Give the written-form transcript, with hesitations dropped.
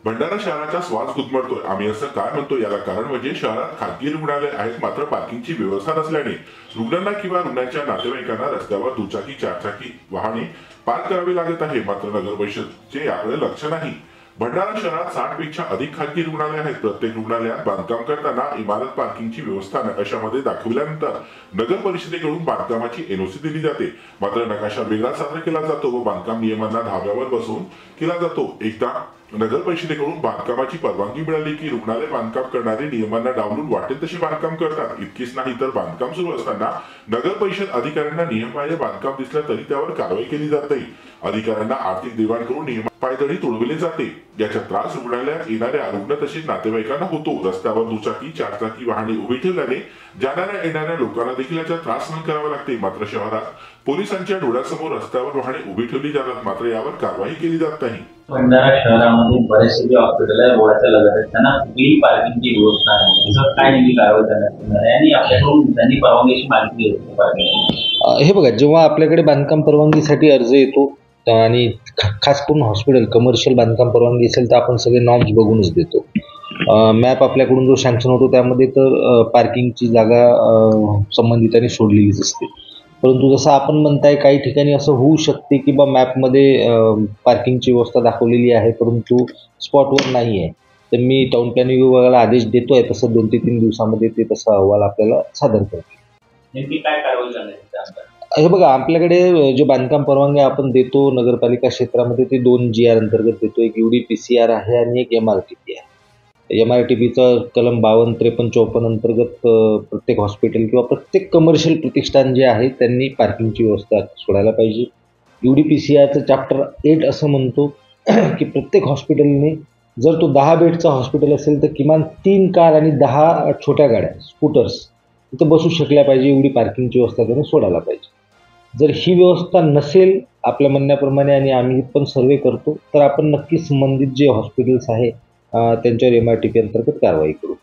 भंडारा शहराचा श्वास गुदमरतोय। आम्ही असं काय म्हणतो याला कारण म्हणजे शहरात खासगी रुग्णालय आहेत, मात्र पार्किंगची व्यवस्था नसल्याने रुग्णांना किंवा रुग्णाच्या नातेवाईकांना रस्त्यावर दुचाकी चारचाकी वाहने पार्क करावी लागत आहे। मात्र नगर परिषदेचे याकडे लक्ष नाही। भंडारा शहरात 60 पेक्षा अधिक खासगी रुग्णालय आहेत। प्रत्येक रुग्णालयात बांधकाम करताना इमारत पार्किंगची व्यवस्था नकाशामध्ये दाखवल्यानंतर नगर परिषदेकडून बांधकामाची एनओसी दिली जाते, मात्र नकाशा वेगळा सादर केला जातो व बांधकाम नियमांना धाब्यावर बसवून केला जातो। एकदा नगर परिषदेकडून बांधकामाची परवानगी मिळाली की रुग्णालय बांधकाम करणारे नियमांना डावलून वाटेल तसे बांधकाम करतात। इतकेच नाही तर बांधकाम सुरू असताना नगर परिषद अधिकाऱ्यांना नियमबाह्य बांधकाम दिसलं तरी त्यावर कारवाई केली जात नाही। अधिकाऱ्यांना आर्थिक देवाण करून नियम पायदळी तोडविले जाते। याचा त्रास रुग्णालयात येणाऱ्या रुग्ण तसेच नातेवाईकांना होतो। रस्त्यावर दुचाकी चारचाकी वाहने उभी ठेवल्याने जाणाऱ्या येणाऱ्या लोकांना देखील याचा त्रास सहन करावा लागते। मात्र शहरात पोलिसांच्या डोळ्यासमोर रस्त्यावर वाहने उभी ठेवली जातात, मात्र यावर कारवाई केली जात नाही। भंडारा शहरामध्ये बरेचसे हॉस्पिटल आहे, रोडच्या लगत आहेत, त्यांना कुठलीही पार्किंगची व्यवस्था नाही। जर काय नेमकी कारवाई करण्यात येणार आहे आणि आपल्याकडून त्यांनी परवानगीची माहिती घेतली पाहिजे। हे बघा, जेव्हा आपल्याकडे बांधकाम परवानगीसाठी अर्ज येतो आणि खास करून हॉस्पिटल कमर्शियल बांधकाम परवानगी असेल तर आपण सगळे नॉर्म्स बघूनच देतो। मॅप आपल्याकडून जो सँक्शन होतो त्यामध्ये तर पार्किंगची जागा संबंधितांनी सोडलेलीच असते, परंतु जसं आपण म्हणताय काही ठिकाणी असं होऊ शकते की बा मॅपमध्ये पार्किंगची व्यवस्था दाखवलेली आहे परंतु स्पॉटवर नाही आहे, तर मी टाउन प्लॅनिंग विभागाला आदेश देतोय तसं 2 ते 3 दिवसामध्ये ते तसा अहवाल आपल्याला सादर करतील। नेमकी काय कारवाई करण्यात? हे बघा, आपल्याकडे जे बांधकाम परवानगी आपण देतो नगरपालिका क्षेत्रामध्ये ते 2 GR अंतर्गत देतो। एक UDPCR आहे आणि एक MRTP आहे। MRTPचा कलम 52, 53, 54 अंतर्गत प्रत्येक हॉस्पिटल किंवा प्रत्येक कमर्शियल प्रतिष्ठान जे आहे त्यांनी पार्किंगची व्यवस्था सोडायला पाहिजे। UDPCRचं चॅप्टर 8 असं म्हणतो की प्रत्येक हॉस्पिटलने जर तो 10 बेडचा हॉस्पिटल असेल तर किमान 3 कार आणि 10 छोट्या गाड्या स्कूटर्स तिथं बसू शकल्या पाहिजे, एवढी पार्किंगची व्यवस्था त्याने सोडायला पाहिजे। जर ही व्यवस्था नसेल आपल्या म्हणण्याप्रमाणे आणि आम्ही पण सर्वे करतो तर आपण नक्की संबंधित जे हॉस्पिटल्स आहे त्यांच्यावर MRTP अंतर्गत कारवाई करू।